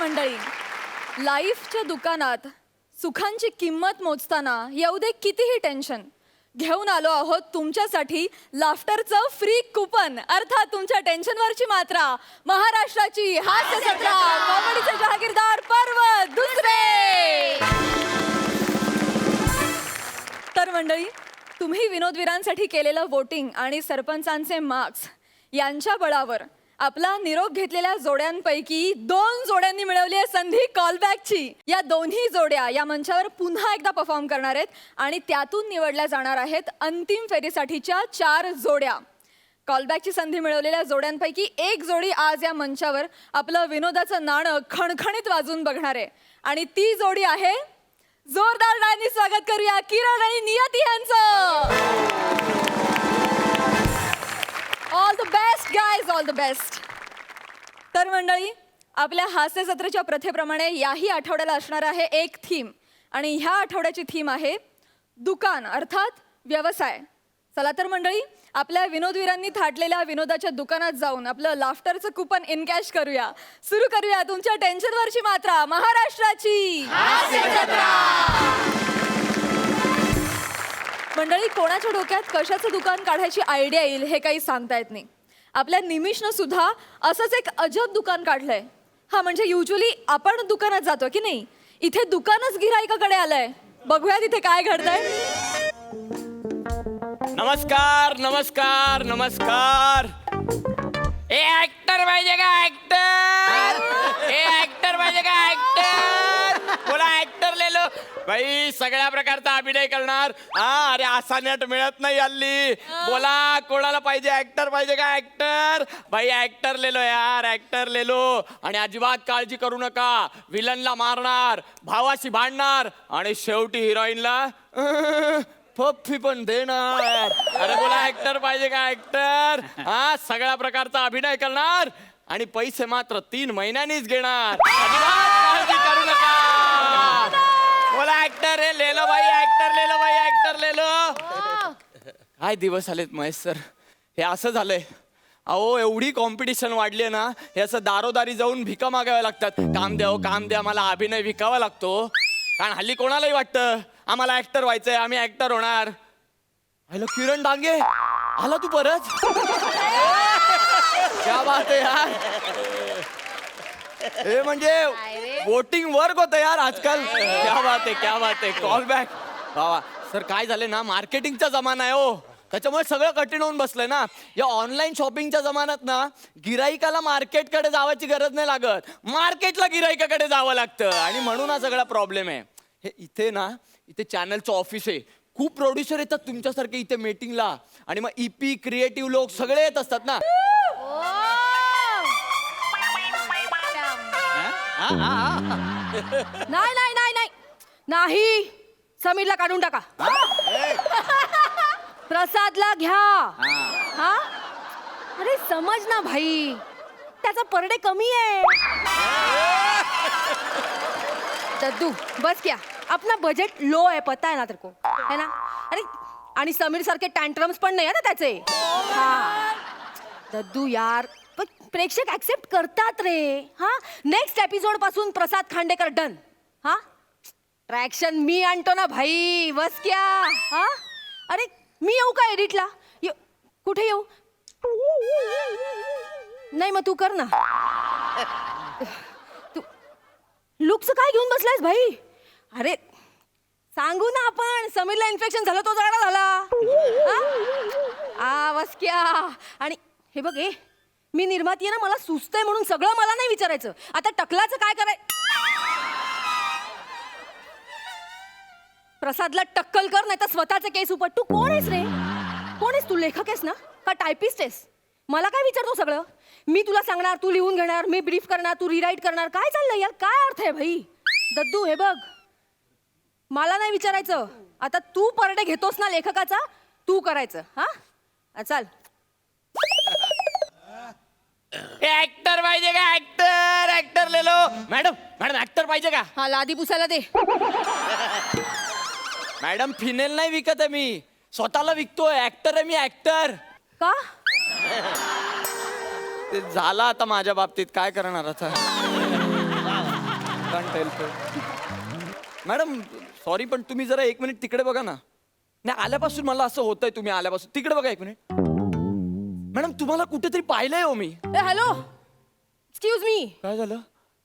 मंडळी, लाईफच्या दुकानात सुखांची किंमत मोजताना येऊ दे कितीही टेन्शन, घेऊन आलो आहोत तुमच्यासाठी लाफ्टरचं फ्री कुपन, अर्थात तुमच्या टेन्शनवरची मात्रा. महाराष्ट्राची हास्य जत्रा, कॉमेडीचे जहागीरदार पर्व दुसरे. तर मंडळी, तुम्ही विनोदवीरांसाठी केलेलं वोटिंग आणि सरपंचांचे मार्क्स यांच्या बळावर आपला निरोप घेतलेल्या जोड्यांपैकी 2 जोड्यांनी मिळवली आहे संधी कॉलबॅकची. या दोन्ही जोड्या या मंचावर पुन्हा एकदा परफॉर्म करणार आहेत आणि त्यातून निवडल्या जाणार आहेत अंतिम फेरीसाठीच्या 4 जोड्या. कॉलबॅकची संधी मिळवलेल्या जोड्यांपैकी एक जोडी आज या मंचावर आपलं विनोदाचं नाणं खणखणीत वाजून बघणार आहे आणि ती जोडी आहे, जोरदार टाळ्यांनी स्वागत करूया किरण आणि नियती यांचं. All the best guys, all the best. तर मंडळी, आपल्या हास्य जत्रेच्या प्रथेप्रमाणे याही आठवड्याला असणार आहे एक थीम आणि ह्या आठवड्याची थीम आहे दुकान, अर्थात व्यवसाय. चला तर मंडळी, आपल्या विनोदवीरांनी थाटलेल्या विनोदाच्या दुकानात जाऊन आपलं लाफ्टरचं कुपन इनकॅश करूया. सुरू करूया तुमच्या टेन्शनवरची मात्रा, महाराष्ट्राची हास्य जत्रा. मंडळी, कोणाच्या डोक्यात कशाचं दुकान काढायची आयडिया येईल हे काही सांगता येत नाही. आपल्या निमिषनं सुद्धा असंच एक अजब दुकान काढलंय. हा म्हणजे युजली आपण दुकानात जातो की नाही, इथे दुकानच गिऱ्हाईकाकडे आलंय. बघूया तिथे काय घडतंय. नमस्कार नमस्कार नमस्कार. ए ऍक्टर पाहिजे का ऍक्टर? ए ऍक्टर पाहिजे का ऍक्टर? बोला ऍक्टर ले लो. बाई सगळ्या प्रकारचा अभिनय करणार. हा, अरे असा नेट मिळत नाही हल्ली. बोला कोणाला पाहिजे, ऍक्टर पाहिजे का ऍक्टर? बाई ऍक्टर ले लो यार, ऍक्टर ले लो. आणि अजिबात काळजी करू नका, विलनला मारणार, भावाशी भांडणार आणि शेवटी हिरोईनला पप्पी पण देणार. अरे बोला ऍक्टर पाहिजे का ऍक्टर? हा, सगळ्या प्रकारचा अभिनय करणार आणि पैसे मात्र 3 महिन्यांनीच घेणार. अजिबात काळजी करू नका. बोला ऍक्टर हे ले लो भाई, ऍक्टर ले लो भाई, ऍक्टर ले लो. काय दिवस आलेत महेश सर, हे असं झालंय. अहो एवढी कॉम्पिटिशन वाढली आहे ना, हे असं दारोदारी जाऊन भिका मागाव्या लागतात. काम द्या, काम द्या, मला अभिनय विकावा लागतो. कारण हल्ली कोणालाही वाटतं आम्हाला ऍक्टर व्हायचंय, आम्ही ऍक्टर होणार. हॅलो किरण डांगे, आला तू परत? क्या बात आहे यार. हे म्हणजे वोटिंग वर्क होतं यार आजकाल. क्या बात आहे, क्या बात आहे. Call back. वा सर, काय झालं ना, मार्केटिंगचा जमाना आहे हो, त्याच्यामुळे सगळं कठीण होऊन बसलंय ना. या ऑनलाईन शॉपिंगच्या जमान्यात ना, गिराईकाला मार्केटकडे जावायची गरज नाही लागत, मार्केटला गिराईकाकडे जावं लागतं. आणि म्हणून हा सगळा प्रॉब्लेम आहे. हे इथे ना, इथे चॅनलचं ऑफिस आहे, खूप प्रोड्युसर येतात तुमच्यासारखे इथे मीटिंगला. आणि मग ईपी क्रिएटिव्ह लोक सगळे येत असतात ना. नाही नाही नाही नाही नाही, समीरला काढून टाका, प्रसादला घ्या. हा, अरे समज ना भाई, त्याचा पर डे कमी आहे. दद्दू बस क्या, अपना बजेट लो है, पता है ना तेरे को, है ना. अरे आणि समीर सारखे टँट्रम्स पण नाही आहे ना त्याचे. हा दद्दू यार, पण प्रेक्षक ऍक्सेप्ट करतात रे. हा, नेक्स्ट एपिसोड पासून प्रसाद खांडेकर डन. हा, ट्रॅक्शन मी आणतो ना भाई, बस क्या. हा, अरे मी येऊ का एडिटला? कुठे येऊ? नाही मग तू कर ना. तू लुकचं काय घेऊन बसलायस भाई? अरे सांगू ना आपण, समीरला इन्फेक्शन झालं, तो जाडा झाला. बस क्या. आणि हे बघ, मी निर्माती आहे ना, मला सुचतंय म्हणून सगळं मला नाही विचारायचं. आता टकलाचं काय कराय? प्रसादला टक्कल कर, नाही तर स्वतःचे केस उपट. तू कोण आहेस रे? कोण आहेस तू? लेखक आहेस ना का टायपिस्ट आहेस? मला काय विचारतो सगळं? मी तुला सांगणार, तू लिहून घेणार, मी ब्रीफ करणार, तू रिराईट करणार. काय चाललंय यार? काय अर्थ आहे भाई? दद्दू हे बघ, मला नाही विचारायचं. आता तू पर डे घेतोस ना लेखकाचा, तू करायचं. हा चाल. ऍक्टर पाहिजे का ऍक्टर? ऍक्टर ले लो. मॅडम मॅडम ऍक्टर पाहिजे का? हा, लादी पुसायला दे. मॅडम फिनेल नाही विकत आहे मी, स्वतःला विकतोय. ऍक्टर आहे मी, ऍक्टर. का? ते झालं आता माझ्या बाबतीत, काय करणार आता. कांट हेल्प मॅडम सॉरी पण तुम्ही जरा एक मिनिट तिकडे बघा ना. नाही आल्यापासून मला असं होतंय तुम्ही आल्यापासून तिकडे बघा एक मिनिट. मॅडम तुम्हाला कुठेतरी पाहिलंय हो मी. हॅलो एक्सक्यूज मी, काय झालं?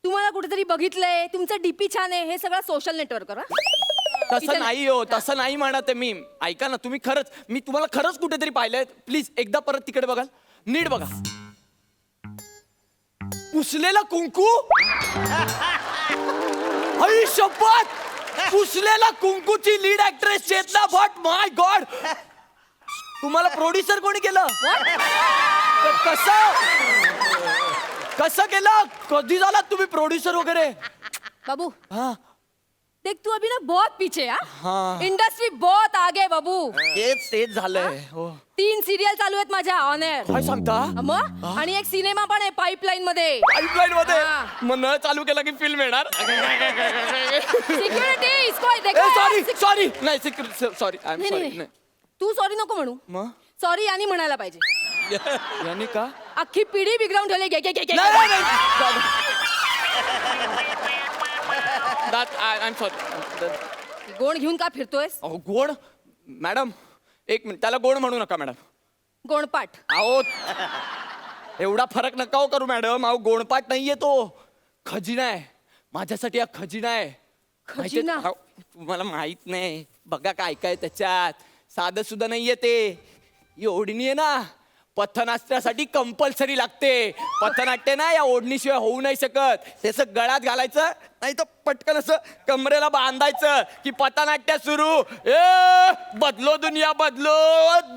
तुम्हाला कुठेतरी बघितलंय, तुमचं डीपी छान आहे, हे सगळं सोशल नेटवर्क तसं नाही हो, तसं नाही म्हणत आहे मी. ऐका ना तुम्ही खरंच, मी तुम्हाला खरंच कुठेतरी पाहिलंय. प्लीज एकदा परत तिकडे बघाल, नीट बघा. पुसलेला कुंकू. आई शपथ, पुसलेला कुंकूची लीड ऍक्ट्रेस चेतना भट. माय गॉड, तुम्हाला प्रोड्युसर कोणी केलं? कसं कसं केलं? कधी झालात तुम्ही प्रोड्युसर वगैरे? बाबू हा देख तू अभी ना बहुत पीछे हाँ. हाँ इंडस्ट्री बहुत आगे बाबू. तेच झालंय. हो 3 सिरियल चालू आहेत माझ्या ऑन एअर. काय सांगता? मग आणि एक सिनेमा पण आहे पाईपलाईन मध्ये. पाईपलाईन मध्ये हा. मग नळ चालू केला की फिल्म येणार. सिक्युरिटी इसको सॉरी सॉरी नाही सॉरी आय एम सॉरी. नाही तू सॉरी नको म्हणू, मग सॉरी आणि म्हणायला पाहिजे. यांनी का? अख्खी पिढी बिघडवून ठेवली. नाही आय एम सॉरी. गोण घेऊन का फिरतोयस? अहो गोड मॅडम, एक मिनिट, त्याला गोड म्हणू नका मॅडम. गोणपाठ. अहो एवढा फरक नका हो करू मॅडम. अहो गोणपाट नाहीये तो, खजिना आहे माझ्यासाठी. हा खजिना आहे. माहितीये? खजिना? अहो, तुम्हाला माहित नाही. बघा काय काय त्याच्यात. साधं सुद्धा नाहीये ते. ही ओढणी आहे ना, पथनाट्यासाठी कंपल्सरी लागते. पथनाट्य ना या ओढणीशिवाय होऊ नाही शकत. त्याचं गळ्यात घालायचं, नाही तर पटकन असं कमरेला बांधायचं की पथनाट्य सुरू. बदलो दुनिया बदलो,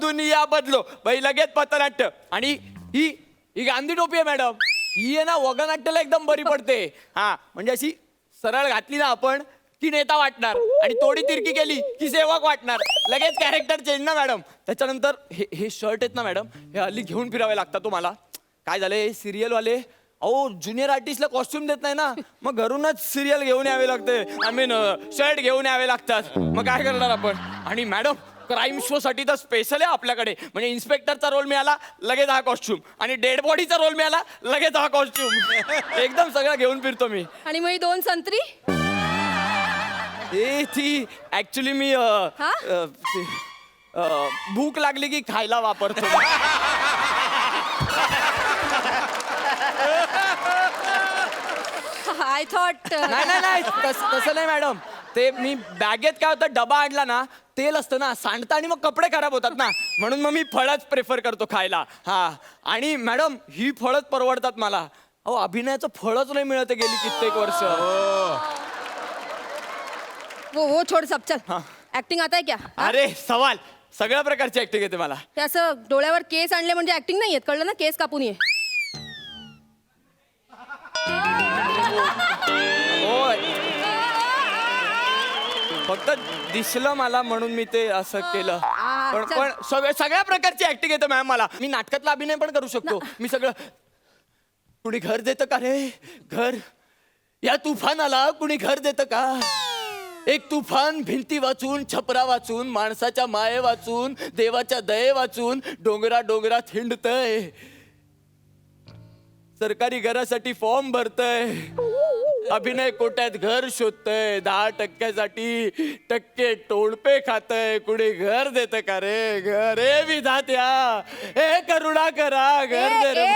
दुनिया बदलो. बाई लगेच पथनाट्य. आणि ही ही गांधी टोपी आहे मॅडम. ही आहे ना वगनाट्याला एकदम बरी पडते. हा म्हणजे अशी सरळ घातली ना आपण की नेता वाटणार, आणि थोडी तिरकी केली की सेवक वाटणार. लगेच कॅरेक्टर चेंज ना मॅडम. त्याच्यानंतर हे शर्ट आहेत ना मॅडम, हे हल्ली घेऊन फिरावे लागतात तुम्हाला. काय झालंय, सिरियल वाले अहो ज्युनियर आर्टिस्टला कॉस्ट्युम देत नाही ना, मग घरूनच सिरियल घेऊन यावे लागते. आय मीन शर्ट घेऊन यावे लागतात. मग काय करणार आपण. आणि मॅडम क्राईम शो साठी तर स्पेशल आहे आपल्याकडे. म्हणजे इन्स्पेक्टरचा रोल मिळाला लगेच हा कॉस्ट्युम, आणि डेड बॉडीचा रोल मिळाला लगेच हा कॉस्ट्युम. एकदम सगळं घेऊन फिरतो मी. आणि मग ही 2 संत्री. ती ऍक्च्युली मी भूक लागली की खायला वापरतो. आय थॉट नाही नाही नाही तसं नाही मॅडम. ते मी बॅगेत काय होतं, डबा आणला ना, तेल असतं ना, सांडतं आणि मग कपडे खराब होतात ना, म्हणून मग मी फळच प्रेफर करतो खायला. हा आणि मॅडम ही फळच परवडतात मला. अहो अभिनयाचं फळच नाही मिळत आहे गेली कित्येक वर्ष. वो छोड़ सब चल. हाँ. ऍक्टिंग आता है क्या? अरे सवाल, सगळ्या प्रकारची ऍक्टिंग येते मला. ते असं डोळ्यावर केस आणले म्हणजे ऍक्टिंग नाही येत, कळलं ना? केस कापून ये. होय, फक्त दिसलं मला म्हणून मी ते असं केलं. पण चल. पण सगळ्या प्रकारची ऍक्टिंग येते मॅम मला. मी नाटकातला अभिनय पण करू शकतो. मी सगळं. कुणी घर देतं का रे घर, या तुफानाला कुणी घर देतं का? एक तुफान भिंती वाचून, छपरा वाचून, माणसाच्या माये वाचून, देवाच्या दये वाचून डोंगरा डोंगरात हिंडतय. सरकारी घरासाठी फॉर्म भरतय, अभिनय कोट्यात घर शोधतय, 10% टक्के टोळपे खातय. कुणी घर देतं का रे घर? ए विधात्या, ए करुणा करा, घर दे रे.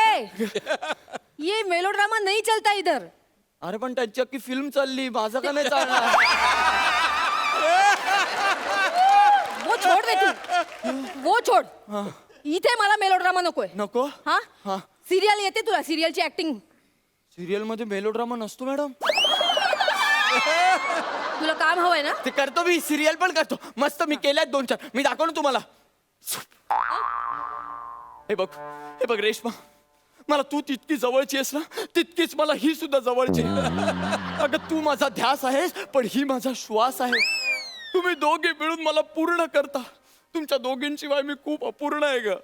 ये मेलोड्रामा नहीं चलता इधर. अरे पण त्यांची अख्खी फिल्म चालली, माझं का नाही चालणार? वो छोड़ दे तू, वो छोड़. इथे मला मेलोड्रामा नकोय. नको. हा हा. सिरियल येते तुला, सिरियलची ऍक्टिंग. सिरियल मध्ये मेलोड्रामा नसतो मॅडम. तुला काम हवंय ना? ते करतो मी, सिरियल पण करतो मस्त. मी केल्यात 2-4. मी दाखव ना तुम्हाला. हे बघ रेश्मा, मला तू तितकी जवळची आहेस ना, तितकीच मला ही सुद्धा जवळची. अगं तू माझा ध्यास आहेस, पण ही माझा श्वास आहे. तुम्ही दोघे मिळून मला पूर्ण करता. तुमच्या दोघींशिवाय मी खूप अपूर्ण आहे ग.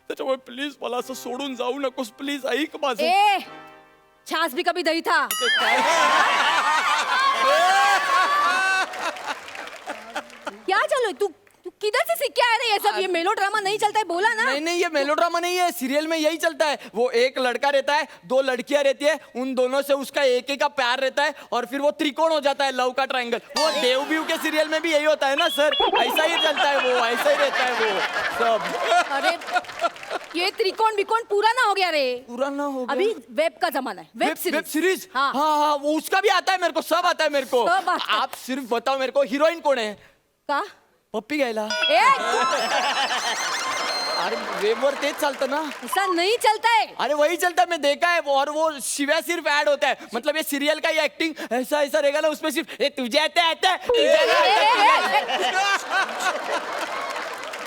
त्याच्यामुळे प्लीज मला असं सोडून जाऊ नकोस. प्लीज ऐक माझं. ए छाछ भी कभी दही था. क्या चालू है? तू तू किधर से सीख के आए रे ये सब? ये मेलोड्रामा नहीं चलता है, बोला ना। नहीं नहीं, ये मेलोड्रामा नहीं है, सीरियल में यही चलता है। वो एक लड़का रहता है, दो लड़कियां रहती है, उन दोनों से उसका एक का प्यार रहता है और फिर वो त्रिकोण हो जाता है, लव का ट्रायंगल। वो देवव्यू के सीरियल में भी यही होता है ना सर, ऐसा ही चलता है वो, ऐसा ही रहता है वो सब। अरे ये त्रिकोण बिकोण पुराना हो गया रे, पुराना हो गया। अभी वेब का जमाना है, वेब सीरीज। हाँ हाँ हाँ, वो उसका भी आता है मेरे को, सब आता है मेरे को। सब आता है। आप सिर्फ बताओ मेरे को, हीरोइन कौन है? का पप्पी घ्यायला? ए अरे वेबवर तेच चालतं ना। ऐसा नहीं चलता है। अरे वही चलता है, मैं देखा है वो, और वो शिव्या सिर्फ ऐड होता है। मतलब ये सीरियल का ये एक्टिंग ऐसा ऐसा रहेगा ना, उसमें सिर्फ तुझे आता है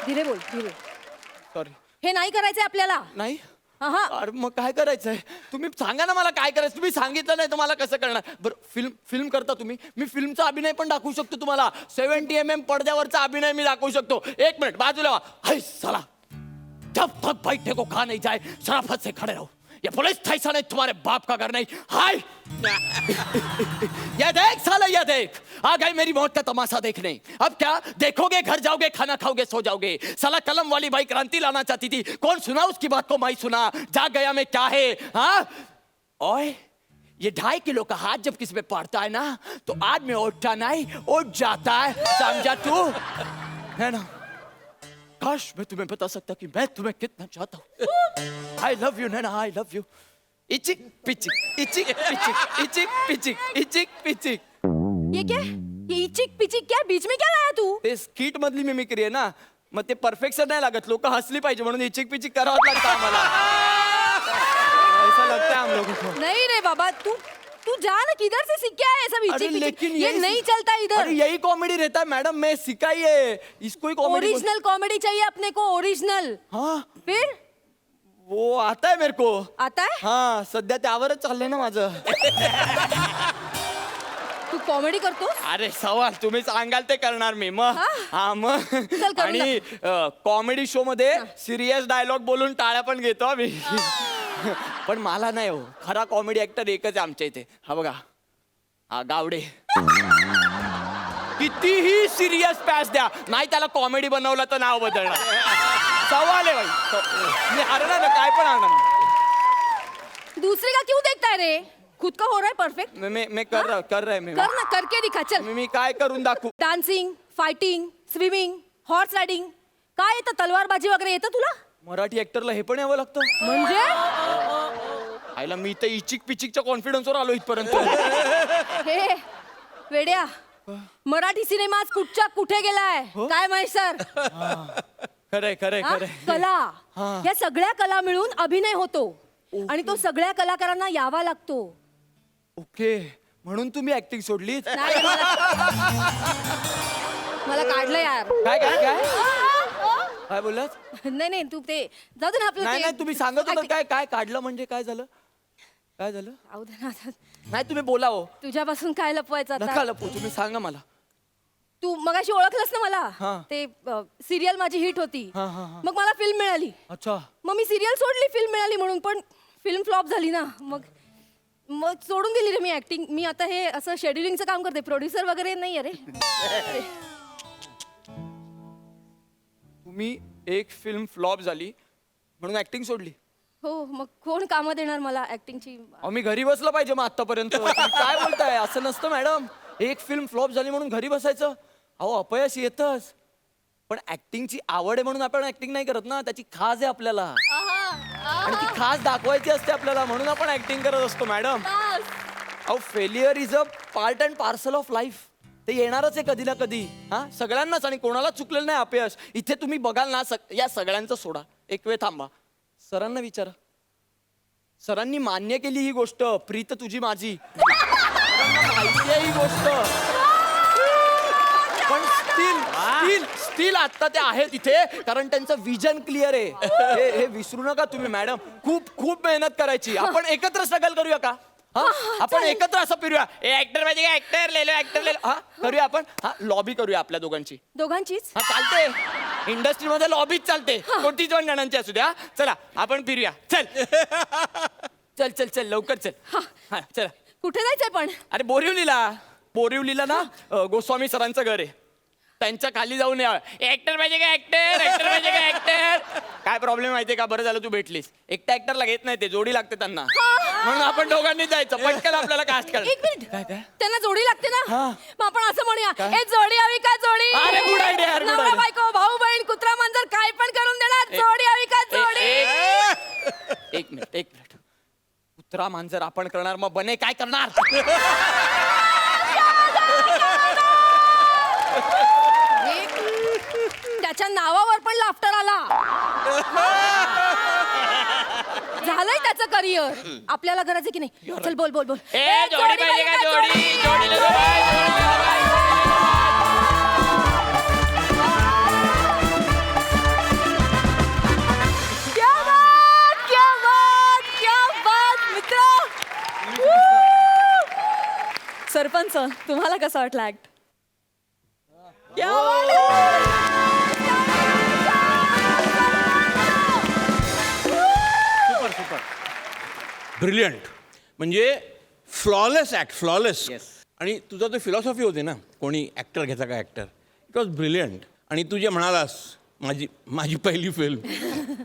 धीरे बोल, धीरे। सॉरी, हे नाही करायचंय आपल्याला। नाही हा हा अरे मग काय करायचंय? तुम्ही सांगा ना मला काय करायचं. तुम्ही सांगितलं नाही तर मला कसं करणार? बरं फिल्म करता तुम्ही, मी फिल्मचा अभिनय पण दाखवू शकतो तुम्हाला. 70 mm पडद्यावरचा अभिनय मी दाखवू शकतो. एक मिनिट बाजूला व्हा. हाय साला, जब तक बैठने को कहा नहीं जाए शराफत से खड़े रहो. ये पुलिस स्टेशन नहीं, तुम्हारे बाप का घर नहीं. हाय ये देख साला, ये देख, आ गई मेरी मौत का तमाशा देखने. अब क्या देखोगे? घर जाओगे, खाना खाओगे, सो जाओगे. साला कलम वाली बाई क्रांति लाना चाहती थी, कौन सुना उसकी बात को? मैं सुना. जा गया मैं क्या है? हाँ ओए, ये 2.5 किलो का हाथ जब किसी पे पड़ता है ना, तो आदमी उठता नहीं, उठ जाता है. समझा तू? है ना? काश मैं तुम्हें बता सकता कि मैं तुम्हें कितना चाहता हूँ. I love you Naina, I love you. इचिक पिचिक, इचिक पिचिक, इचिक पिचिक, इचिक पिचिक. ये क्या? ये इचिक पिचिक क्या? बीच में क्या लाया तू? ते स्किट मधली मिमिक्री आहे ना, मग ते परफेक्शन नाही लागत. लोक हसली पाहिजे म्हणून इचिक पिचिक करावं लागतं आम्हाला. ऐसा लगता है हम लोगों को. नहीं रे बाबा, तू जा ना, किधर से सीख के आया ये सब अरे इचिक लेकिन पिचिक? ये यही- नहीं चलता इधर। अरे यही कॉमेडी रहता है मैडम, मैं सिखा ही है इसको ही कॉमेडी. ओरिजिनल कॉमेडी चाहिए अपने को, ओरिजिनल। हाँ फिर वो आता है मेरे को. आता है? हाँ सध्या त्यावरच चाललंय ना माझं. तू कॉमेडी करतो? अरे सवाल तुम्ही सांगाल ते करणार मी मग. हा? हा मग. चल करू आणि कॉमेडी शो मध्ये सिरियस डायलॉग बोलून टाळ्या पण घेतो आम्ही. पण मला नाही हो, खरा कॉमेडी ऍक्टर एकच आहे आमच्या इथे. हा बघा, हा गावडे. कितीही सिरियस पॅच द्या, नाही त्याला कॉमेडी बनवलं तर नाव बदलणार. सवाल आहे भाई, मी हरणार ना, काय पण हरणार ना. दूसरे का क्यों देखता है रे? खुद का हो रहा है परफेक्ट। मैं कर रहा मैं. कर ना, करके दिखा चल। मी काय करून दाखवू? Dancing, fighting, swimming, horse riding, काय येतं? तलवारबाजी वगैरे येतं तुला? मराठी ऍक्टरला हे पण यावं लागतं. म्हणजे आईला मी तर इचिक पिचिकच्या कॉन्फिडन्सवर आलो इथपर्यंत. हे वेड्या, मराठी सिनेमा आज कुठच्या कुठे गेलाय काय माहित सर? खरंय खरंय हा? खरंय. कला, हा. या सगळ्या कला मिळून अभिनय होतो आणि तो सगळ्या कलाकारांना यावा लागतो. ओके, म्हणून तुम्ही ऍक्टिंग सोडली? नाही रे, मला काढलं यार. काय काय काय काय बोललात? नाही नाही, तू ते जाऊ दे ना आपलं नाही ते- नाही, तुम्ही सांगत होता काय काय काढलं म्हणजे काय झालं? काय झालं? जाऊ दे ना आता. नाही तुम्ही बोला हो. तुझ्यापासून काय लपवायचं नका आता? लपू, तुम्ही सांगा मला. तू मगाशी ओळखलंस ना हा. मला, ते सिरियल माझी हिट होती, हा, हा, हा. मग मला फिल्म मिळाली. अच्छा. मग मी सिरियल सोडली फिल्म मिळाली म्हणून, पण फिल्म फ्लॉप झाली ना, मग मग सोडून दिली रे मी ऍक्टिंग. मी आता हे असं शेड्युलिंगचं काम करते, प्रोड्युसर वगैरे नाही अरे. तुम्ही एक फिल्म फ्लॉप झाली म्हणून ऍक्टिंग सोडली? हो, मग कोण कामं देणार मला ऍक्टिंगची? अहो मी घरी बसलं पाहिजे मग आतापर्यंत. तुम्ही काय बोलताय? असं नसतं मॅडम. एक फिल्म फ्लॉप झाली म्हणून घरी बसायचं? अहो अपयश येतच, पण ऍक्टिंगची आवड आहे म्हणून आपण ऍक्टिंग नाही करत ना. त्याची खास आहे आपल्याला, आणि ती खास दाखवायची असते आपल्याला, म्हणून आपण ऍक्टिंग करत असतो मॅडम. अहो failure is a part and parcel of life. ते येणारच आहे कधी ना कधी. हा सगळ्यांनाच, आणि कोणाला चुकलेलं नाही अपयश. इथे तुम्ही बघाल ना, या सगळ्यांचं सोडा, एक वेळ थांबा, सरांना विचारा. सरांनी मान्य केली ही गोष्ट, प्रीत तुझी माझी. सरांना माहिती आहे ही गोष्ट, पण स्टील आता ते आहेत इथे, कारण त्यांचं विजन क्लिअर आहे. हे विसरू नका तुम्ही मॅडम. खूप खूप मेहनत करायची. आपण एकत्र स्ट्रगल करूया का? हा आपण एकत्र असं फिरूया. ए ऍक्टर पाहिजे का? ऍक्टर ले लो, ऍक्टर ले लो. हा करूया आपण. हा लॉबी करूया आपल्या दोघांची. दोघांचीच? हा चालते, इंडस्ट्रीमध्ये लॉबीच चालते, कोणतीच दोन जणांची असू द्या. चला आपण फिरूया. चल चल चल चल लवकर चल. हा चला. कुठे जायचंय पण? अरे बोरिवलीला. बोरिवलीला ना गोस्वामी सरांचं घर आहे. त्यांच्या खाली जाऊन ऍक्टर पाहिजे का ऍक्टर ऍक्टर पाहिजे का ऍक्टर काय प्रॉब्लेम माहितीये का? बरं झालं तू भेटलीस. एकट्या ऍक्टरला घेत नाही ते, जोडी लागते त्यांना. म्हणून आपण दोघांनी जायचं, पटकन आपल्याला कास्ट कर. एक मिनिट, काय काय? त्यांना जोडी लागते ना, हा. मग आपण असं म्हणूया, काय? ए जोडी हवी का जोडी? अरे, good idea, यार, good नवरा idea. बायको, भाऊ बहीण, कुत्रा मांजर काय पण करून देणार, जोडी हवी का जोडी? एक मिनिट. कुत्रा मांजर आपण करणार, मग बने काय करणार? त्याच्या नावावर पण लाफ्टर आला. झालंय त्याचं करिअर. आपल्याला गरज आहे की नाही? चल बोल बोल बोल. ए जोडी पाहिजे का जोडी? जोडीला दो बाय, जोडीला दो बाय. क्या बात, क्या बात, क्या बात, मित्र. सरपंच, तुम्हाला कसं वाटलं ऍक्ट? क्या बात ब्रिलियंट. म्हणजे फ्लॉलेस ॲक्ट, फ्लॉलेस. आणि तुझा तो फिलॉसॉफी होती ना, कोणी ॲक्टर घ्यायचा का ॲक्टर, इट वॉज ब्रिलियंट. आणि तू जे म्हणालास, माझी पहिली फिल्म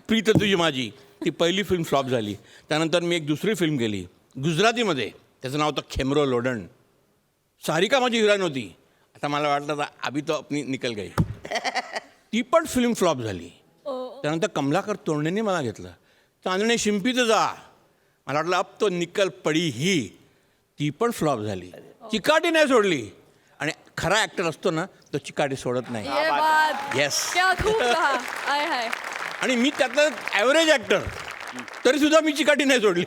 प्रीत तुझी माझी, ती पहिली फिल्म फ्लॉप झाली. त्यानंतर मी एक दुसरी फिल्म केली गुजरातीमध्ये, त्याचं नाव होतं खेमरो लोडण. सारिका माझी हिरोईन होती. आता मला वाटलं आता अभी तो अपनी निकल गई. ती पण फिल्म फ्लॉप झाली. त्यानंतर कमलाकर तोरडेने मला घेतलं, चांदणे शिंपीचं जा. मला वाटलं अब तो निकल पडी ही, ती पण फ्लॉप झाली. चिकाटी नाही सोडली. आणि खरा ॲक्टर असतो ना, तो चिकाटी सोडत नाही. ये बात. येस. क्या खूप कहा. आय हाय. आणि मी त्यातला ॲव्हरेज ॲक्टर, तरी सुद्धा मी चिकाटी नाही सोडली.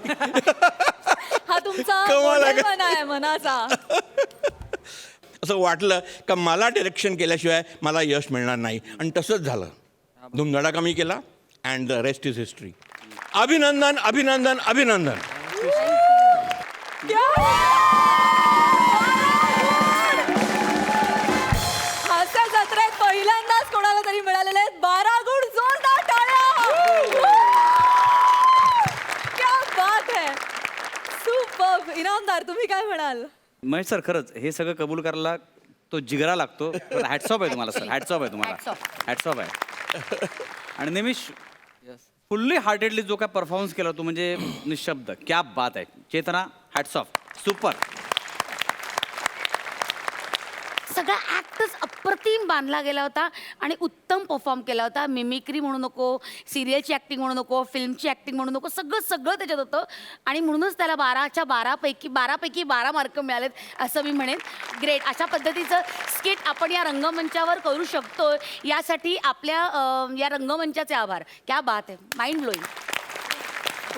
हा तुमचा कमाल आहे. मोठेपणा आहे मनाचा. असं वाटलं का मला डिरेक्शन केल्याशिवाय मला यश मिळणार नाही, आणि तसंच झालं. धूमधडाका मी केला, and the rest is history. अभिनंदन, अभिनंदन, अभिनंदन. हास्य जत्रेत पहिल्यांदाच कोणाला तरी मिळालेले आहेत 12 गुण. जोरदार टाळ्या. क्या बात है. सुपर. इनामदार, तुम्ही काय म्हणाल? महेश सर, खरंच हे सगळं कबूल करायला तो जिगरा लागतो. हॅट्स ऑफ आहे तुम्हाला सर, हॅट्स ऑफ आहे तुम्हाला, हॅट्स ऑफ आहे. आणि नेहमी फुल्ली हार्टेडली जो काय परफॉर्मन्स केला तो म्हणजे निशब्द, क्या बात आहे. चेतना, हॅट्स ऑफ, सुपर. सगळा ॲक्टच अप्रतिम बांधला गेला होता आणि उत्तम परफॉर्म केला होता. मिमिक्री म्हणू नको, सिरियलची ॲक्टिंग म्हणू नको, फिल्मची ॲक्टिंग म्हणू नको, सगळं त्याच्यात होतं. आणि म्हणूनच त्याला 12पैकी 12 मार्क मिळालेत असं मी म्हणेन. ग्रेट. अशा पद्धतीचं स्किट आपण या रंगमंचावर करू शकतो, यासाठी आपल्या या रंगमंचाचे आभार. क्या बात आहे, माइंड ब्लोईंग.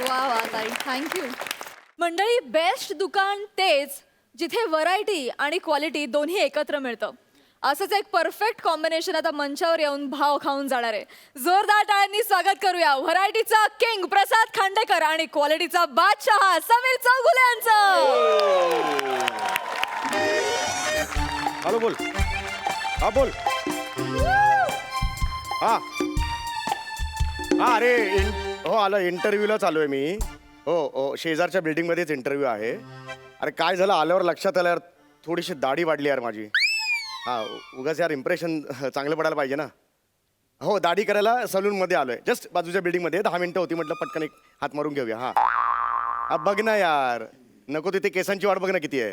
वा वा ताई, थँक्यू. मंडळी, बेस्ट दुकान तेच जिथे व्हरायटी आणि क्वालिटी दोन्ही एकत्र मिळतं. असंच एक परफेक्ट कॉम्बिनेशन आता मंचावर येऊन भाव खाऊन जाणार आहे. जोरदार टाळ्यांनी स्वागत करूया व्हरायटीचा किंग प्रसाद खांडेकर आणि क्वालिटीचा बादशाह समीर चौगुले यांचं. हॅलो, बोल. हा, बोल. हा अरे हो, आलं. इंटरव्ह्यूला चालू आहे मी. हो, शेजारच्या बिल्डिंगमध्येच इंटरव्ह्यू आहे. अरे काय झालं, आल्यावर लक्षात आलं यार, थोडीशी दाढी वाढली यार माझी. हा, उगाच यार इम्प्रेशन चांगलं पडायला पाहिजे ना. हो, दाढी करायला सलूनमध्ये आलोय. जस्ट बाजूच्या बिल्डिंगमध्ये 10 मिनिटं होती, म्हटलं पटकन एक हात मारून घेऊया. हा, बघ ना यार, नको तिथे केसांची वाट बघ ना किती आहे.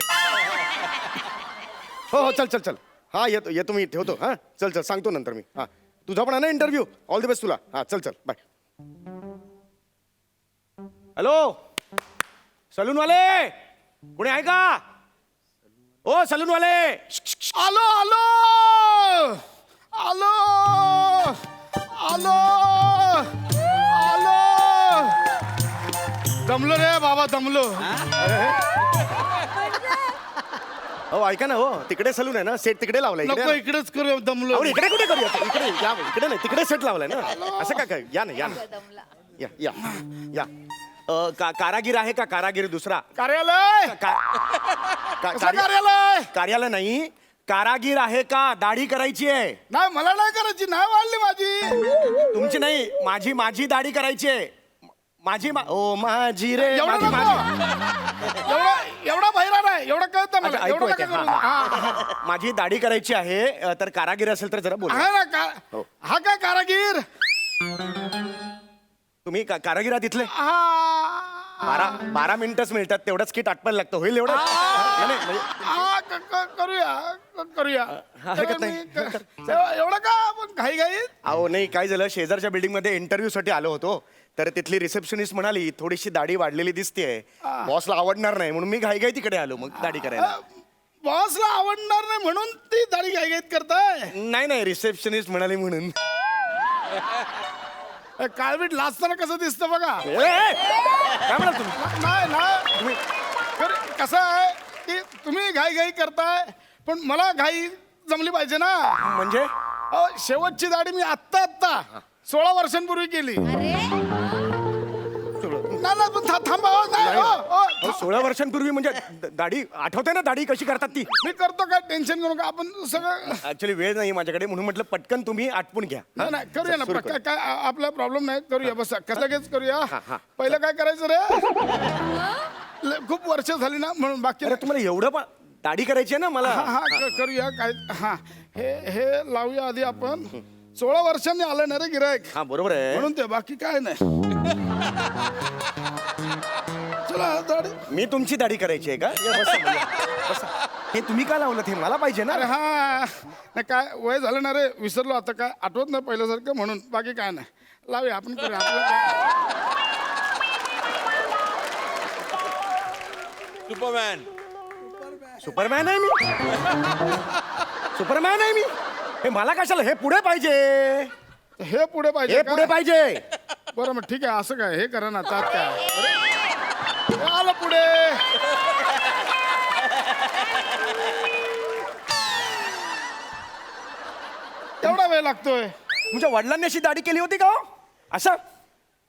हो, चल. हा, येतो मी, ठेवतो. हा, चल, सांगतो नंतर मी. हा, तुझा पण आहे ना इंटरव्ह्यू. ऑल द बेस्ट तुला. हा, चल, बाय. हॅलो, सलूनवाले, कोणी आहे का? ओ सलूनवाले. आलो. दमलो रे बाबा, दमलो. हो, ऐका ना. हो, तिकडे सलून आहे ना, सेट तिकडे लावलाय. नको, इकडेच करू. दमलो. अहो, इकडे कुठे करूया? इकडे नाही, तिकडे सेट लावलाय ना. असं काय? या ना. या. कारागीर आहे का? कारागीर दुसरा कार्यालय. कार्यालय. कार्यालय नाही, कारागीर आहे का? दाढी करायची आहे. नाही, मला नाही करायची, नाही वाढली माझी. तुमची नाही, माझी दाढी करायची आहे. ओ माझी रे एवढा माझी नको. एवढा बहिरा नाही एवढं कळतं मला अच्छा, एवढं ऐकू नका येते. करू. हा. माझी दाढी करायची आहे तर कारागीर असेल तर जरा बोला आहे ना हा काय कारागीर तुम्ही कारागीर आहात इथले हा 12 मिनिटच मिळतात तेवढंच किट आटपायला लागतं होईल एवढं नाही, नाही, म्हणजे- हा, करूया हरकत तर नाही, मी एवढं का आपण घाई घाई अहो नाही काय झालं शेजारच्या बिल्डिंग मध्ये इंटरव्ह्यू साठी आलो होतो तर तिथली रिसेप्शनिस्ट म्हणाली थोडीशी दाढी वाढलेली दिसतेय बॉसला आवडणार नाही म्हणून मी घाई तिकडे आलो मग दाढी करायला बॉसला आवडणार नाही म्हणून ती दाढी घाईघाईत करताय नाही रिसेप्शनिस्ट म्हणाली म्हणून काळवीट लाजताना कसं दिसतं बघा काय म्हणाल तुम्ही नाही कसं आहे की तुम्ही घाई करताय पण मला घाई जमली पाहिजे ना म्हणजे अहो, शेवटची दाढी मी आत्ता 16 वर्षांपूर्वी केली नाही, पण थांबा हो, नाही, हो. 16 वर्षांपूर्वी म्हणजे दाढी आठवते ना दाढी कशी करतात ती मी करतो काय टेन्शन करू नका आपण सगळं ऍक्च्युली वेळ नाही माझ्याकडे म्हणून म्हटलं पटकन तुम्ही आटपून घ्या नाही करूया ना सुरू काय काय आपला प्रॉब्लेम नाही करूया बस कसं लगेच करूया पहिलं काय करायचं रे खूप वर्ष झाली ना म्हणून बाकी अरे तुम्हाला एवढं पण दाढी करायची आहे ना मला हा करूया काय हा हे लावूया आधी आपण 16 वर्षांनी आलं ना रे गिरायक हा बरोबर आहे म्हणून ते बाकी काय नाही चला दाढी मी तुमची दाढी करायची आहे का या बसा, बसा. हे तुम्ही का लावलं ते मला पाहिजे ना अरे हा नाही काय वय झालं ना रे विसरलो आता काय आठवत नाही पहिल्यासारखं म्हणून बाकी काय नाही लावूया आपण करूया आपलं सुपरमॅन सुपरमॅन आहे मी सुपरमॅन आहे मी हे मला कशाला हे पुढे पाहिजे हे पुढे पाहिजे हे का? पुढे पाहिजे बरं मग ठीक आहे असं काय हे करा ना तात काय हे आलं पुढे तेवढा वेळ लागतोय तुमच्या वडिलांनी अशी दाढी केली होती का हो? असं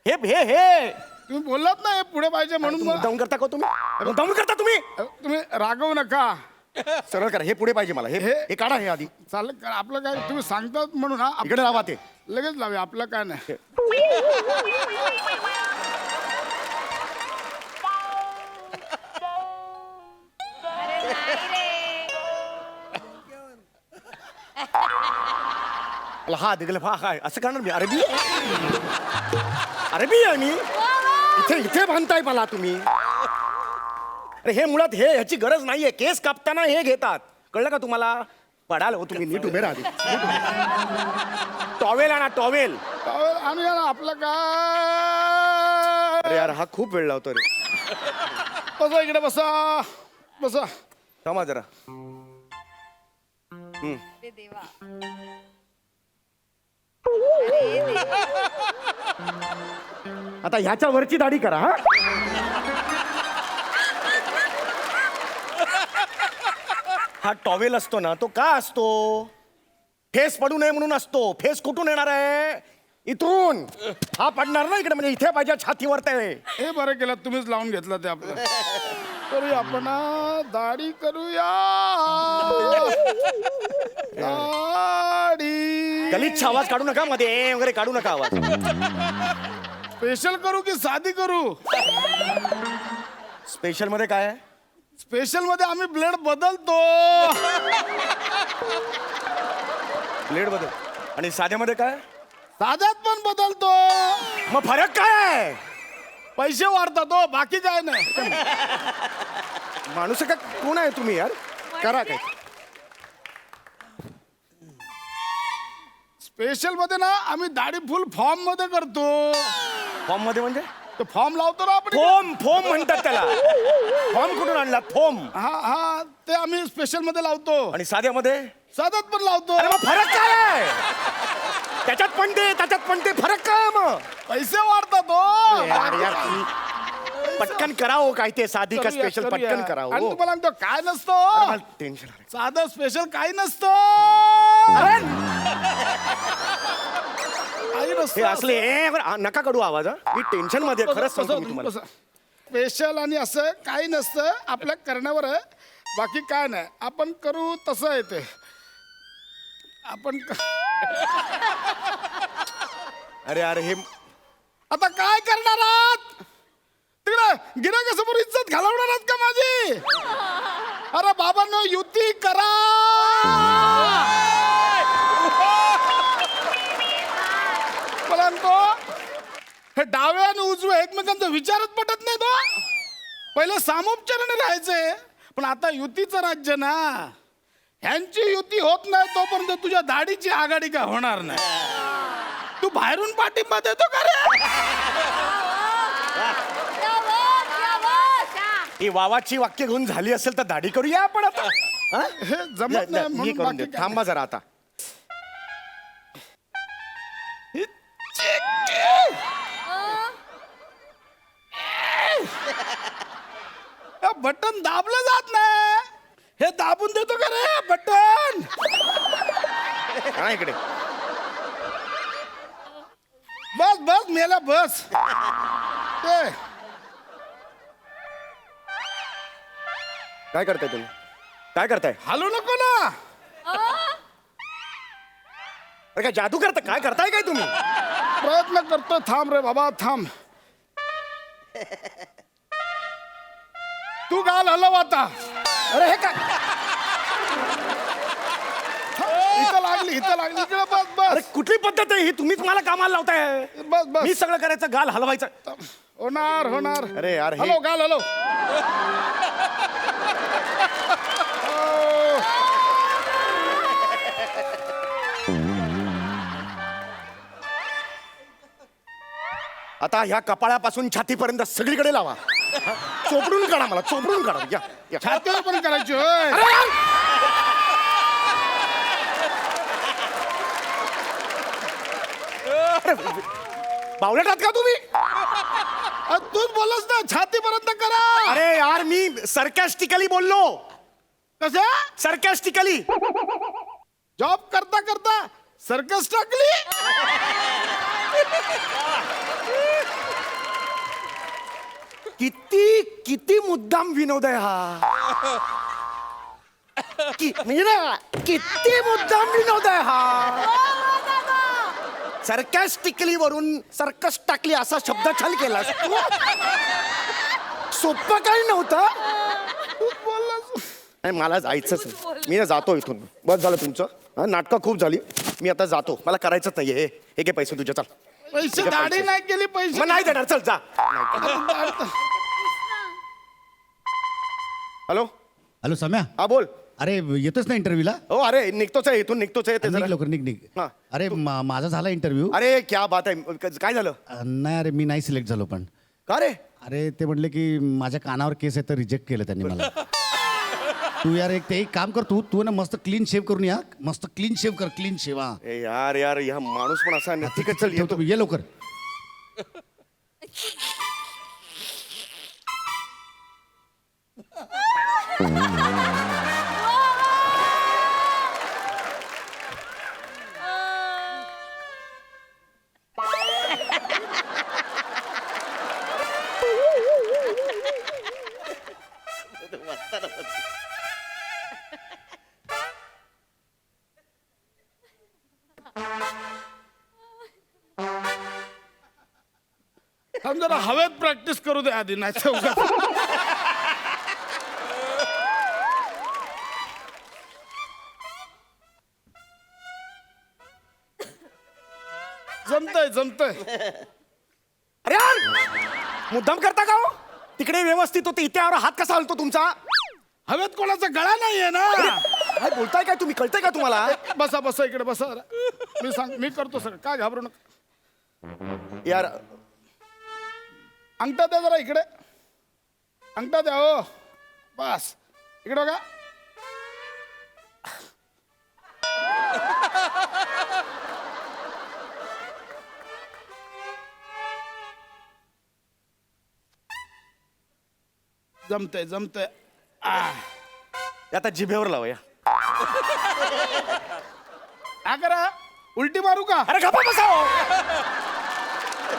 हे हे हे तुम्ही बोललात ना हे पुढे पाहिजे म्हणून मग मुद्दाम करता का तुम्ही मुद्दाम करता तुम्ही तुम्ही रागवू नका सरळ करा हे पुढे पाहिजे मला हे हे काढा हे आधी चालेल का? आपलं काय तुम्ही सांगतात म्हणून हा इकडे लावा ते लगेच लावूया आपलं काय नाही मला हा दिगल हा काय असं करणार मी अरबी अरबी आहे मी इथे इथे बांधताय मला तुम्ही अरे हे मुळात हे ह्याची गरज नाहीये केस कापताना हे घेतात कळलं का तुम्हाला पडाल हो तुम्ही नीट उभे राहा टॉवेल आणा टॉवेल आणूया ना आपलं काय अरे यार हा खूप वेळ लावतो रे बसा इकडे बसा बसा थांबा जरा आता ह्याच्या वरची दाढी करा हा हा टॉवेल असतो ना तो का असतो फेस पडू नये म्हणून असतो फेस कुठून येणार आहे इथून हा पडणार ना इकडे म्हणजे इथे पाहिजे छातीवर ते हे बरं केलं तुम्हीच लावून घेतलं ते आपलं करूया आपण दाढी करूया दाढी गलिच्छ आवाज काढू नका मध्ये वगैरे काढू नका आवाज स्पेशल करू की साधी करू स्पेशल मध्ये काय आहे स्पेशल मध्ये आम्ही ब्लेड बदलतो ब्लेड बदल आणि साध्यामध्ये काय साध्यात पण बदलतो मग फरक काय आहे पैसे वाढतात हो बाकी काय नाही माणूस का कोण आहे तुम्ही यार करा काय स्पेशल मध्ये ना आम्ही दाढी फुल फॉर्म मध्ये करतो फॉर्म मध्ये म्हणजे तो फॉर्म लावतो ना आपण फोम फोम म्हणतात त्याला फॉर्म कुठून आणला फोम हा ते आम्ही स्पेशल मध्ये लावतो आणि साध्यामध्ये साध्यात पण लावतो अरे मग फरक काय आहे त्याच्यात पण ते फरक काय आहे मग पैसे वाढतात हो यार यार तुम्ही पटकन करावं काय ते साधी का करूया, स्पेशल करूया. पटकन करावं आणि हो. तुम्हाला सांगतो काय नसतं टेन्शन आलं साधं स्पेशल काही नसतं काही हे नसतं असले नका काढू आवाज हा. मी टेन्शन मध्ये आहे, खरंच सांगतो मी तुम्हाला स्पेशल आणि असं काही नसतं आपल्या करण्यावर आहे बाकी काय नाही आपण करू तसं आहे ते आपण अरे अरे हे आता काय करणार आहात गिरायकासमोर इज्जत घालवणार आहात का माझी? अरे बाबांनो, युती करा. परंतु हे डावे आणि उजवे एकमेकांचा विचारच पटत नाही तो. पहिले सामोपचाराने राहायचे, पण आता युतीचं राज्य ना. ह्यांची युती होत नाही तोपर्यंत तुझ्या दाढीची आघाडी काय होणार नाही. तू बाहेरून पाठिंबा देतो का रे? ही वावाची वाक्य घेऊन झाली असेल तर दाढी करूया आपण आता. हा? हे जमत नाही मी म्हणून करून बाकी देतो. काय थांबा जरा आता. बटन दाबलं जात नाही. हे दाबून देतो का रे बटन? हा इकडे. बस बस मेला बस. ते काय करताय तुम्ही? काय करताय? हलू नको ना. अरे काय जादू करता? काय करताय काय तुम्ही? प्रयत्न करतो. थांब रे बाबा थांब. तू गाल हलव आता. अरे हे काय? इथं लागली इकडे बस अरे बस कुठली पद्धत आहे ही? तुम्हीच मला कामाला लावताय. बस बस. मी सगळं करायचं, गाल हलवायचं. होणार. अरे यार, हे- हॅलो गाल हॅलो. आता ह्या कपाळापासून छातीपर्यंत सगळीकडे लावा. हा? चोपडून काढा मला, चोपडून काढा. या, या. छातीवर पण करायची होय. अरे यार! अरे, बावळट आहात का तुम्ही? तूच बोलस ना छातीपर्यंत करा. अरे यार, मी सरकॅस्टिकली बोललो. कशा सरकॅस्टिकली. जॉब करता करता सर्कस टाकली. किती किती मुद्दाम विनोद आहे हा. म्हणजे ना, किती मुद्दाम विनोद आहे हा. सरकॅस्टिकली वरून सर्कस टाकली असा शब्द छल केला. सोपं काही नव्हतं. नाही, मला जायचंच नाही. मी ना जातो इथून. बस झालं तुमचं. हा, नाटकं खूप झाली. मी आता जातो. मला करायचंच नाही. हे घे पैसे तुझे. चल. पैसे दाढी नाही केली पैसे. मग नाही देणार. चल जा. हॅलो. हॅलो सम्या. हा बोल. अरे येतोच ना इंटरव्ह्यूला? हो अरे निघतोच आहे इथून. निघतोच आहे ते निघ जरा. लवकर निघ. हा. अरे माझा झाला इंटरव्ह्यू. अरे क्या बात आहे. काय झालं? नाही अरे मी नाही सिलेक्ट झालो पण. का रे? अरे ते म्हणले की माझ्या कानावर केस आहे तर रिजेक्ट केलं त्यांनी मला. तू यार एक काम कर. तू ना मस्त क्लीन शेव करून या. मस्त क्लीन शेव कर. Clean shave. हा ए यार यार, ह्या माणूस पण असा नाही. ठीक आहे, चल येतो. ये लवकर. थांब जरा हवेत प्रॅक्टिस करू दे आधी. नाही तर उगाच. जमतय. अरे यार, मुद्दाम करता का हो? तिकडे व्यवस्थित होते, इथे आवर हात कसा हलतो तुमचा? हवेत कोणाचा गळा नाहीये ना. काय बोलताय काय तुम्ही? कळतंय का तुम्हाला? बसा इकडे बसा. मी करतो सगळं. काय घाबरू नका. यार अंगठा द्या जरा इकडे. अंगठा द्या. हो बस इकडे बघा. जमतय. आता जिभेवर लावा या. हा करा. उलटी मारू का? अरे गप्पा बसा हो.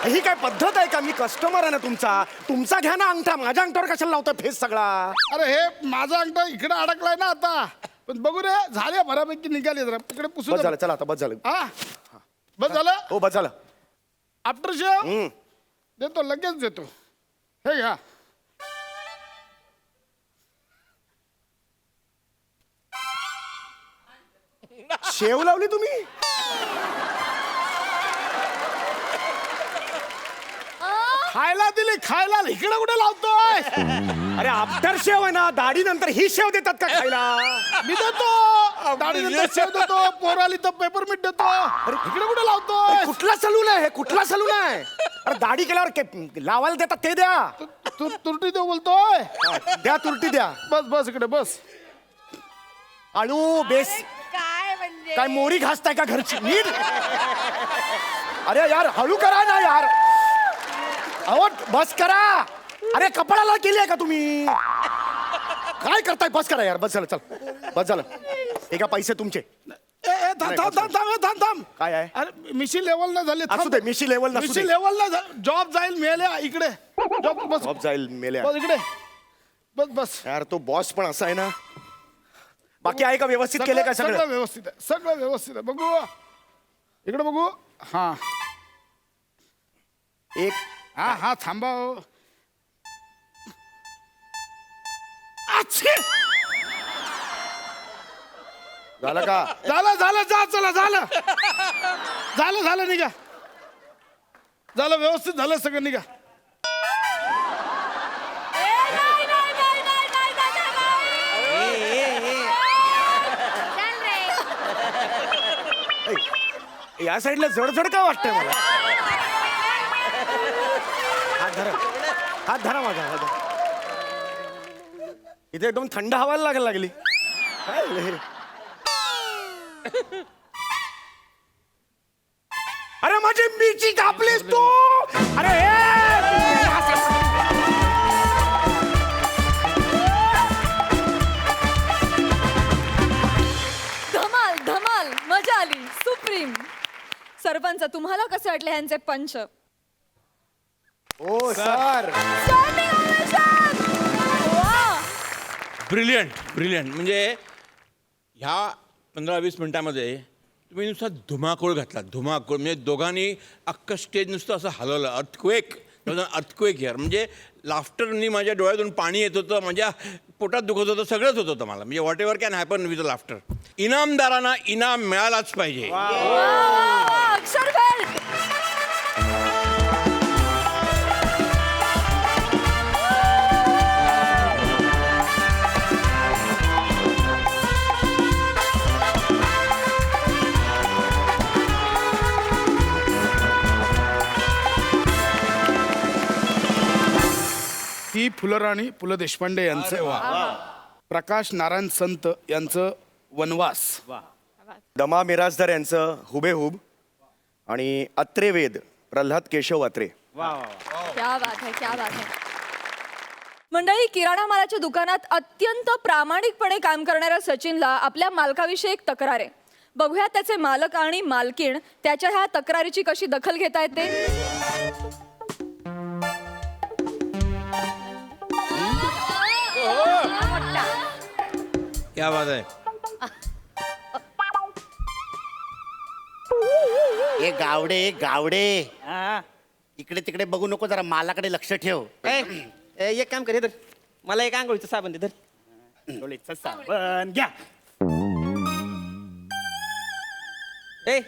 ही काय पद्धत आहे का? मी कस्टमर आहे ना तुमचा घ्या ना अंगठा. माझ्या अंगठावर कशाला लावता फेस सगळा? अरे हे माझा अंगठा इकडे अडकलाय ना आता. पण बघू रे, झाले बऱ्यापैकी निघाले. जरा इकडे पुसू बस दे. झालं. चला आता बस झालं. हा बस झालं. हो बस झालं. आफ्टर शेव देतो, लगेच देतो. हे घ्या. शेव लावली तुम्ही? खायला दिली खायला, इकडे कुठे लावतोय? अरे आफ्टर शेव आहे ना, दाढी नंतर ही शेव देतात का खायला? मी देतो दाढीनंतर शेव देतो, पोराली तर पेपरमिंट देतो. इकडे कुठे लावतोय? कुठला सलून आहे हे? कुठला सलून आहे? अरे दाढी केल्यावर लावायला देतात ते द्या. तुरटी देऊ बोलतोय. द्या तुरटी द्या. बस बस इकडे बस. आळू बेस काय म्हणजे काय मोरी घासताय का घरची? नीट. अरे यार हळू करा ना यार. अहो बस करा. अरे कपडाला केली आहे का तुम्ही? काय करताय? बस करा यार. बस झालं, चल बस झालं. हे का पैसे तुमचे? थांब. काय आहे? अरे मिशी लेवल ना झाले. असू दे, मिशी लेवल नसू मिशी दे. लेवल ना जॉब जाईल मेल्या इकडे. जॉब बस जॉब जाईल मेल्या. बस इकडे. बस बस. यार तो बॉस पण असा आहे ना. बाकी आहे का? व्यवस्थित केले का सगळं सगळं? व्यवस्थित आहे, सगळं व्यवस्थित आहे. बघू इकडे बघू. हा एक हा थांबा. अच्छे. झालं का? झालं जा चला झालं निघा. झालं व्यवस्थित झालं सगळं निघा. या साईडला जड का वाटतंय मला? हात धरा माझा. हात धरा. इथे एकदम थंड हवायला लागली. काय हे? अरे माझी मिरची कापलीस तू. अरे धमाल धमाल, मजा आली. सुप्रीम. सरपंच, तुम्हाला कसे वाटले ह्यांचे पंच? ओ सर. ब्रिलियंट. म्हणजे ह्या 15-20 मिनिटामध्ये तुम्ही नुसता धुमाकूळ घातला. धुमाकूळ म्हणजे दोघांनी अख्खं स्टेज नुसतं असं हलवलं. अर्थक्वेक यार. म्हणजे लाफ्टरनी माझ्या डोळ्यातून पाणी येत होतं, माझ्या पोटात दुखत होतं, सगळंच होत होतं मला. म्हणजे whatever can happen with laughter. इनामदारांना इनाम मिळालाच पाहिजे. अक्षर बेल्ट. ही फुलराणी पु ल देशपांडे यांचं, प्रकाश नारायण संत यांचं वनवास, दमा मिराजदार यांचं हुबेहूब आणि अत्रे वेद प्रल्हाद केशव अत्रे. क्या बात है, क्या बात है. मंडळी, किराणा मालाच्या दुकानात अत्यंत प्रामाणिकपणे काम करणाऱ्या सचिनला आपल्या मालकाविषयी एक तक्रार आहे. बघूया त्याचे मालक आणि मालकीण त्याच्या ह्या तक्रारीची कशी दखल घेता येते. क्या बात आहे. ए गावडे इकडे तिकडे बघू नको, जरा मालाकडे लक्ष ठेव. एक काम कर, मला एक आंघोळीचं साबण दे. डोळीचं साबण घ्या. ए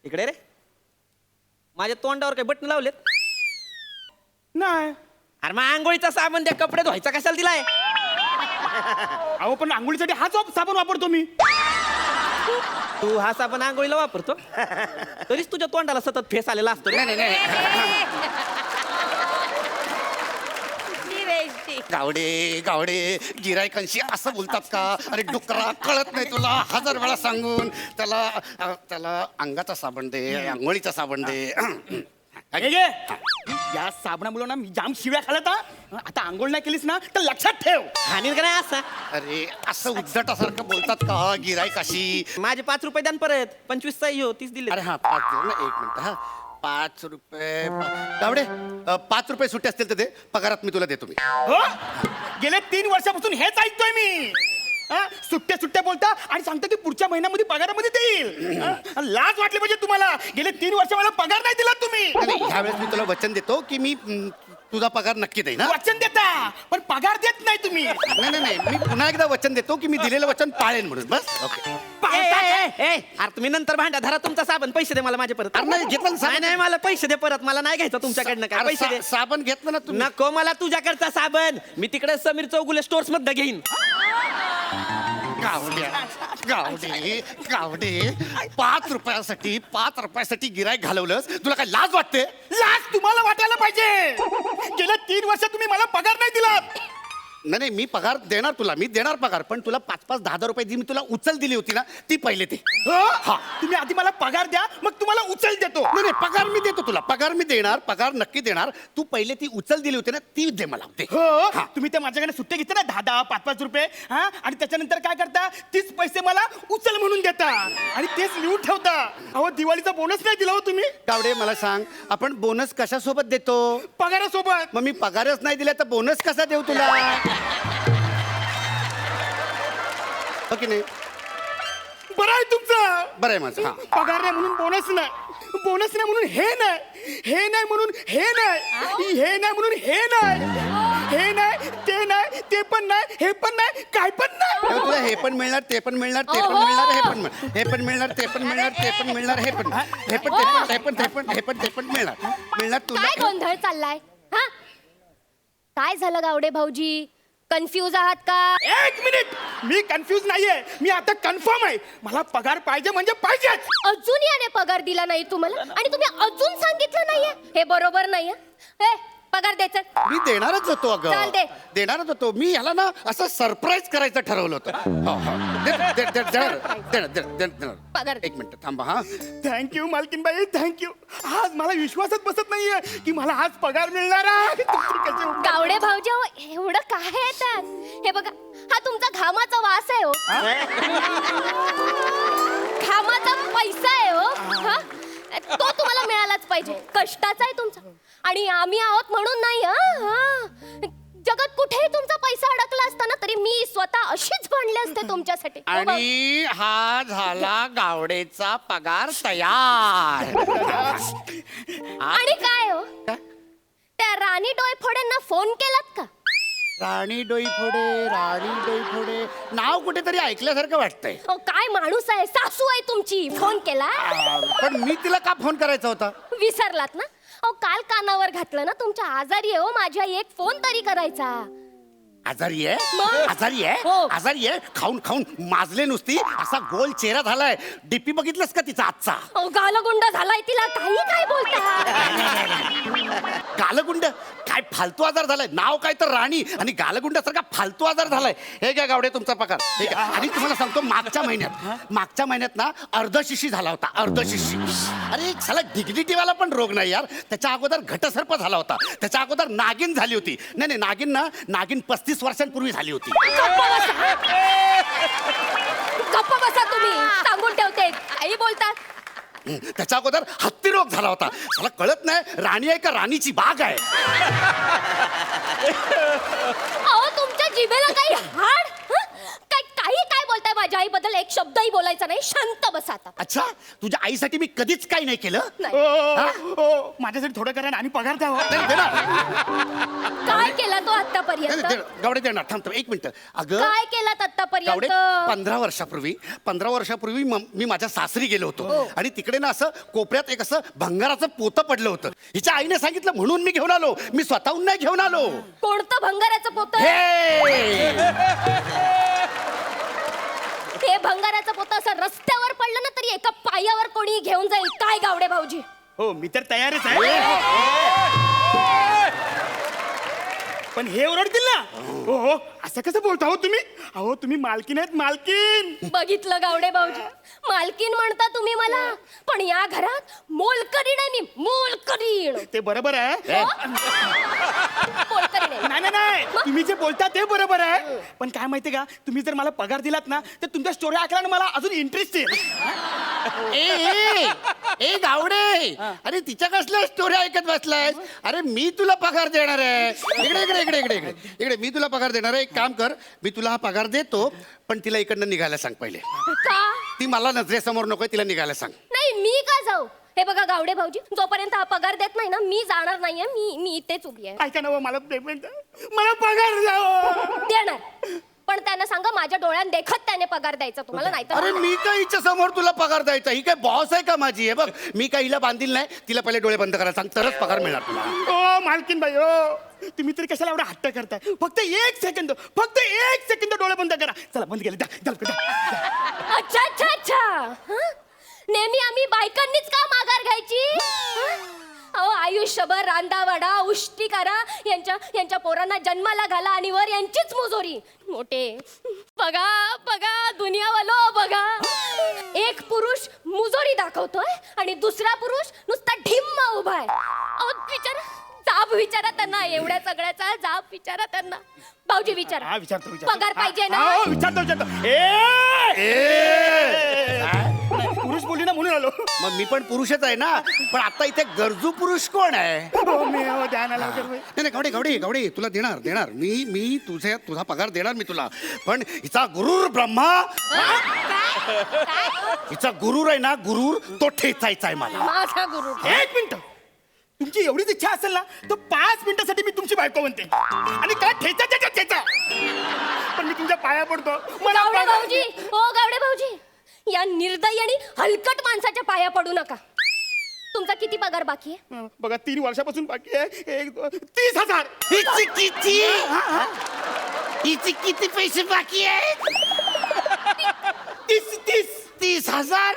इकडे रे. माझ्या तोंडावर काही बटन लावलेत? नाही. अरे मग आंघोळीचा साबण द्या, कपडे धुवायचा कशाला दिलाय? अहो पण आंघोळीसाठी हाच साबण वापरतो मी. तू हा साबण आंघोळीला वापरतो, तरीच तुझ्या तोंडाला सतत फेस आलेला असतो रे. गावडे गिरायकांशी असं बोलतात का? अरे डुकरा, कळत नाही तुला? 1000 वेळा सांगून त्याला अंगाचा साबण दे, आंघोळीचा साबण दे. या साबणामुळे ना मी जाम शिव्या खाल्ल्या. आता आंघोळ नाही केलीस ना तर लक्षात ठेव. हानी का नाही असा? अरे असं उद्धटासारखं बोलतात का गिरायकाशी? माझे 5 रुपये द्या परत. 25 चा हो, 30 दिले. अरे हा 5 दे ना. 1 मिनिट. हा 5 रुपये. गावडे 5 रुपये सुट्टे असतील तर ते पगारात मी तुला देतो. मी गेले 3 वर्षापासून हेच ऐकतोय मी. सुट्टे बोलता आणि सांगता की पुढच्या महिन्यामध्ये पगारामध्ये देईल. लाज वाटली पाहिजे तुम्हाला. गेले 3 वर्ष मला पगार नाही दिला तुम्ही. ह्यावेळेस मी तुला वचन देतो की मी तुझा पगार नक्की देईन हा? वचन देता पण पगार देत नाही तुम्ही. नाही मी पुन्हा एकदा वचन देतो की मी दिलेलं वचन पाळेन म्हणून बस ओके अरे तुम्ही नंतर भांडा धरा तुमचा साबण पैसे दे मला माझे परत. अरे नाही घेतलं ना साबण. नाही मला पैसे दे परत मला नाही घ्यायचं तुमच्याकडनं काय अरे पैसे दे. साबण घेतलं ना तुम्ही नको मला तुझ्याकडचा साबण मी तिकडे समीर चौगुले स्टोर्स मध्ये घेईन. गावडे 5 रुपयासाठी गिरायक घालवलंस तुला काय लाज वाटते? लाज तुम्हाला वाटायला पाहिजे. गेल्या 3 वर्ष तुम्ही मला पगार नाही दिलात. नाही मी पगार देणार तुला मी देणार पगार पण तुला 5-5 10 रुपये जी मी तुला उचल दिली होती ना ती पहिले ते. हा तुम्ही आधी मला पगार द्या मग तुम्हाला उचल देतो. नाही पगार मी देतो तुला पगार मी देणार पगार नक्की देणार तू पहिले ती उचल दिली होती ना ती दे मला दे. हो तुम्ही त्या माझ्याकडे सुट्टे घेते ना 10 5-5 रुपये हा आणि त्याच्यानंतर काय करता तीच पैसे मला उचल म्हणून देता आणि तेच लिहून ठेवता. अहो दिवाळीचा बोनस नाही दिला हो तुम्ही. गावडे मला सांग आपण बोनस कशासोबत देतो? पगारासोबत. मग मी पगारच नाही दिला तर बोनस कसा देऊ तुला? हो की नाही? बरं आहे तुमचं. बरं आहे माझं हा पगार नाही म्हणून बोनस नाही म्हणून हे नाही म्हणून हे नाही म्हणून हे नाही ते पण नाही हे पण नाही काय पण नाही. तेव्हा तुला हे पण मिळणार ते पण मिळणार ते पण मिळणार हे पण मिळणार ते पण मिळणार ते पण मिळणार हे पण ते पण मिळणार तुला. काय गोंधळ चाललाय हा? काय झालं गावडे भाऊजी कन्फ्यूज आहात का? 1 मिनिट मी कन्फ्यूज नाहीये मी आता कन्फर्म आहे. मला पगार पाहिजे म्हणजे पाहिजेच. अजून याने पगार दिला नाही तुम्हाला आणि तुम्ही अजून सांगितलं नाहीये हे बरोबर नाहीये. हे पगार द्यायचा. मी देणारच होतो अगं चाल दे. देणारच होतो मी ह्याला ना असं सरप्राईज करायचं ठरवलं होतं. देणार. पगार दे. 1 मिनिट थांबा हा. थँक्यू मालकीनबाई थँक्यू. आज मला विश्वासच बसत नाहीये की मला आज पगार मिळणार आहे. तुमचे कसे उपकार. गावडे भाऊजी अहो, एवढं काय आहे त्यात? हे बघा हा तुमचा घामाचा वास आहे हो घामाचा पैसा आहे हो हा? तो तुम्हाला मिळालाच पाहिजे कष्टाचा आहे तुमचा आणि आम्ही आहोत म्हणून नाही हा. जगात कुठेही तुमचा पैसा अडकला असताना तरी मी स्वतः अशीच भांडले असते तुमच्यासाठी हो बघ. आणि हा झाला गावडेचा पगार तयार. आणि काय हो त्या राणी डोयफोड्यांना फोन केलात का? राणी डोईफोडे नाव कुठेतरी ऐकल्यासारखं वाटतंय. हो काय माणूस आहे सासू आहे तुमची फोन केला पण मी तिला का फोन करायचा होता? विसरलात ना? अहो काल कानावर घातलं ना तुमच्या आजारी आहे हो माझ्या एक फोन तरी करायचा. आजारी आहे मग? हो. आजारी आहे खाऊन माजले नुसती असा गोल चेहरा झालाय. डीपी बघितलंस का तिचा आजचा? अहो गालगुंड झालाय तिला काही काय बोलता. गालगुंड काय फालतू आजार झालाय. नाव काय तर राणी आणि गालगुंडासारखा फालतू आजार झालाय. हे घ्या गावडे तुमचा पगार हे घ्या. आणि तुम्हाला सांगतो मागच्या महिन्यात ना अर्धशिशी झाला होता अर्धशिशी. अरे साला डिग्निटीवाला पण रोग नाही यार. त्याच्या अगोदर घटसर्प झाला होता. त्याच्या अगोदर नागिन झाली होती. नाही नागिन 35 वर्षांपूर्वी झाली होती. गप्प बसा तुम्ही सांगून ठेवते काही बोलतात. त्याच्या अगोदर हत्ती रोग झाला होता. मला कळत नाही राणी आहे का राणीची बाग आहे. अहो तुमच्या जिभेला काही हाड हं? काय बोलताय माझ्या आईबद्दल एक शब्दही बोलायचा नाही शांत बसा आता. अच्छा तुझ्या आईसाठी मी कधीच काही नाही केलं. नाही. ओ, माझ्यासाठी थोडं करा आणि पगार द्या हो. नाही, देणार. काय केला तो नाही, आतापर्यंत? देणार. गावडे देणार थांबतो 1 मिनिट. अगं काय केलात गावडे आतापर्यंत? 15 वर्षापूर्वी मी माझ्या सासरी गेलो होतो आणि तिकडे ना असं कोपऱ्यात एक असं भंगाराचं पोतं पडलं होतं. हिच्या आईने सांगितलं म्हणून मी घेऊन आलो. मी स्वतःहून नाही घेऊन आलो. कोणतं भंगाराचं पोत? हे भंगाराचं पोत असं रस्त्यावर पडलं ना तरी एका पायावर कोणी घेऊन जाईल काय गावडे भाऊजी? हो मी तर तयारच आहे. पण हे ओरडतील ना. हो असं कसं बोलता हो तुम्ही? अहो तुम्ही मालकीन आहेत मालकीन. बघितलं गावडे भाऊजी मालकीन म्हणता तुम्ही मला पण या घरात मोलकरीण आहे मी मोलकरीण. ते बरोबर आहे. मोलकरीण आहे. नाही तुम्ही जे बोलता ते बरोबर आहे. पण काय माहितीये का तुम्ही जर मला पगार दिलात ना तर तुमच्या स्टोरी ऐकल्यानं मला अजून इंटरेस्ट येईल. ए गावडे अरे तिच्या कसल्या स्टोरी ऐकत बसलायस? अरे मी तुला पगार देणार आहे. इकडे मी तुला पगार देणार आहे. एक काम कर मी तुला हा पगार देतो पण तिला इकडनं निघायला सांग पहिले. का? ती मला नजरेसमोर नको तिला निघायला सांग. नाही मी का जाऊ? हे बघा गावडे भाऊजी, जोपर्यंत हा पगार देत नाही ना मी जाणार नाहीये. मी इथेच उभी आहे. ऐका ना हो, मला पेमेंट मला पगार द्यावं. देणार, पण त्यांना सांगा माझ्या डोळ्यात देखत त्याने पगार द्यायचा तुम्हाला, नाही अरे तर मी काय हिच्या समोर तुला पगार द्यायचा? ही काय बॉस आहे का माझी? हे बघ, मी काय हिला बांधील नाही. तिला पहिले डोळे बंद करायला सांग, तरच पगार मिळणार तुला. ओ मालकीन बाई ओ, तुम्ही तरी कशाला एवढा हट्ट करताय? फक्त एक सेकंद डोळे बंद करा. चला बंद केले. अच्छा अच्छा अच्छा. हं? नेहमी आम्ही बायकांनीच का माघार घ्यायची? हं? अहो आयुष्यभर रांदावाडा उष्टी करा, यांच्या पोरांना जन्माला घाला आणि वर यांचीच मुजोरी. मोठे बघा बघा दुनियावालो बघा, एक पुरुष मुजोरी दाखवतोय आणि दुसरा पुरुष नुसता ढिम्मा उभा आहे. अहो विचारा, जाब विचारा त्यांना, एवढ्या सगळ्याचा जाब विचारा त्यांना. भाऊजी विचारा, हा विचारतो. पगार पाहिजे ना? हा, विचारतो. पुरुष बोली ना म्हणून आलो. मग मी पण पुरुषच आहे ना, पण आता इथे गरजू पुरुष कोण आहे? ध्यान आलं वगैरे. नाही गावडे तुला देणार मी तुझा पगार देणार मी तुला. पण हिचा गुरुर ब्रह्मा, हिचा गुरुर आहे ना, गुरुर तो ठेचायचा आहे मला. माझा गुरु. एक मिनिट, तुमची एवढीच इच्छा असेल ना तर 5 मिनिटासाठी मी तुमची बायको बनते आणि काय ठेचा. पण मी तुमच्या पाया पडतो. मला गावडे पगार- भाऊजी, हो गावडे भाऊजी, या निर्दयी आणि हलकट माणसाच्या पाया पडू नका. तुमचा किती पगार बाकी आहे? बघा 3 वर्षापासून बाकी आहे. 30,000. हिची किती पैसे बाकी आहे? 30,000.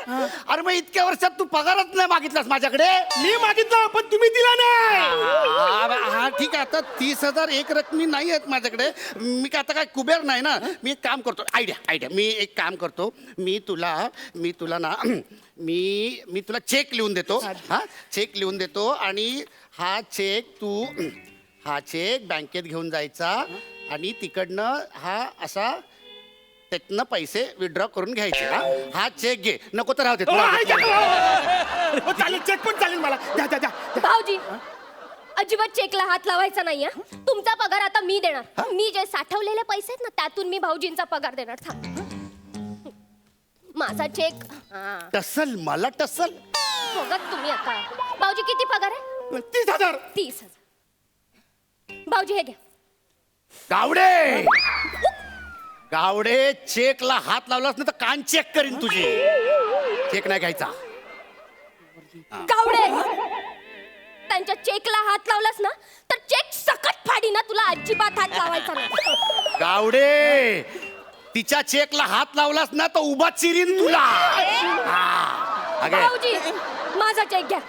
अरे मग इतक्या वर्षात तू पगारच नाही मागितलास माझ्याकडे. मी मागितला पण तुम्ही दिला नाही. हा ठीक आहे, आता 30,000 एक रकमी नाही आहेत माझ्याकडे. मी काय आता काय कुबेर नाही ना. मी एक काम करतो, आयडिया मी एक काम करतो. मी तुला ना मी तुला चेक लिहून देतो. हा चेक लिहून देतो आणि हा चेक बँकेत घेऊन जायचा आणि तिकडनं हा असा त्यातनं पैसे विड्रॉ करून घ्यायचे. हा चेक घे, नको तर राहू दे. हो, चालेल, चेक पण चालेल मला. द्या. भाऊजी अजिबात चेकला हात लावायचा नाही हं? तुमचा पगार आता मी देणार. मी जे साठवलेले पैसे आहेत ना त्यातून मी भाऊजींचा पगार देणार. थांब. माझा चेक. हा. टसल मला टसल. बघा तुम्ही आता. भाऊजी किती पगार आहे? 30,000. 30,000. भाऊजी हे घ्या. गावडे चेकला हात लावलास ना तर कान चेक करीन तुझे. चेक नाही घ्यायचा. गावडे, त्यांच्या चेकला हात लावलास ना तर चेक सकट फाडी ना. तुला अजिबात हात लावायचा नाही. गावडे तिच्या चेकला हात लावलास ना तर उभा चिरीन तुला. भाऊजी माझा चेक घ्या.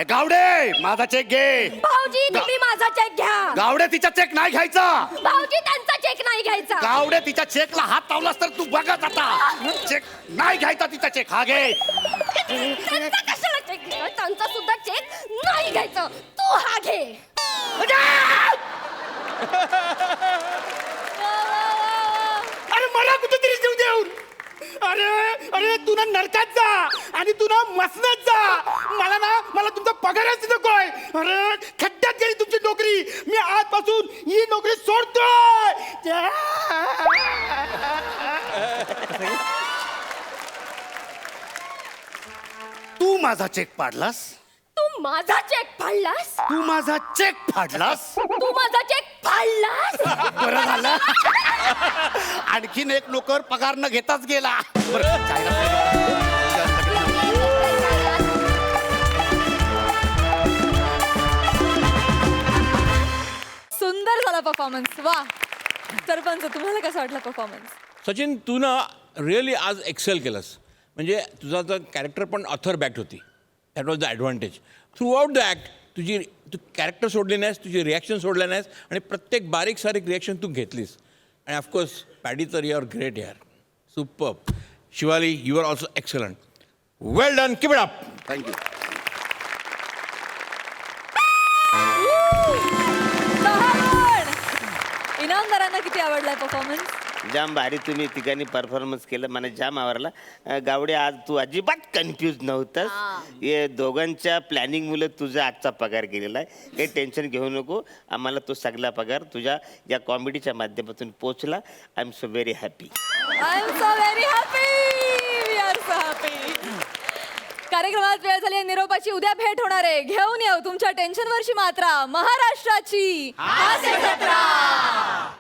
गावडे माझा चेक घे. भाऊजी तुम्ही माझा चेक घ्या. गावडे तिचा चेक नाही घ्यायचा. भाऊजी त्यांचा चेक नाही घ्यायचा. गावडे तिच्या चेकला हात लावलास तर तू बघत आता. चेक नाही घ्यायचा तिचा चेक. हा घे. त्यांचा कशाला चेक घ्यायचा? त्यांचा सुद्धा चेक नाही घ्यायचा. तू हा घे. अरे मला कुठेतरी जीव देऊन. अरे तू ना नरकात जा आणि तू ना मसनात जा. मला तुमचा पगारच नकोय. अरे खड्ड्यात गेली तुमची नोकरी. मी आजपासून ही नोकरी सोडतोय. तू माझा चेक पाडलास. तू माझा चेक फाडलास. तू माझा चेक फाडलास. तू माझा चेक फाडलास. बरं झालं. आणखीन एक नोकर पगार न घेताच गेला. बरं, जायला पाहिजे. सुंदर झाला परफॉर्मन्स. वा सरपंच, तुम्हाला कसा वाटला परफॉर्मन्स? सचिन, तू ना रिअली आज एक्सेल केलंस. म्हणजे तुझा तर कॅरेक्टर पण ऑथर बॅक्ड होती. That was the advantage. Throughout the act तू कॅरेक्टर सोडली नाहीस, तुझी रिॲक्शन सोडल्या नाहीस आणि प्रत्येक बारीक सारीक रिॲक्शन तू घेतलीस. आणि ऑफकोर्स पॅडी तर युअर ग्रेट यार. Superb. Shivali, you are also excellent. Well done. Keep it up. Thank you. इनामदारांना किती आवडलाय परफॉर्मन्स? जाम भारी तुम्ही तिघांनी परफॉर्मन्स केलं, मला जाम आवडला. गावडे आज तू अजिबात कन्फ्यूज नव्हतास. हे दोघांच्या प्लॅनिंग मुळे तुझा आजचा पगार गेलेला आहे. काही टेन्शन घेऊ नको. आम्हाला तो सगळा पगार तुझ्या या कॉमेडीच्या माध्यमातून पोचला. I am so very happy. I am so very happy. We are so happy. कार्यक्रमात वेळ झाली आहे निरोपाची. उद्या भेट होणार आहे. घेऊन येऊ तुमच्या टेन्शनवरची मात्रा, महाराष्ट्राची हास्य जत्रा.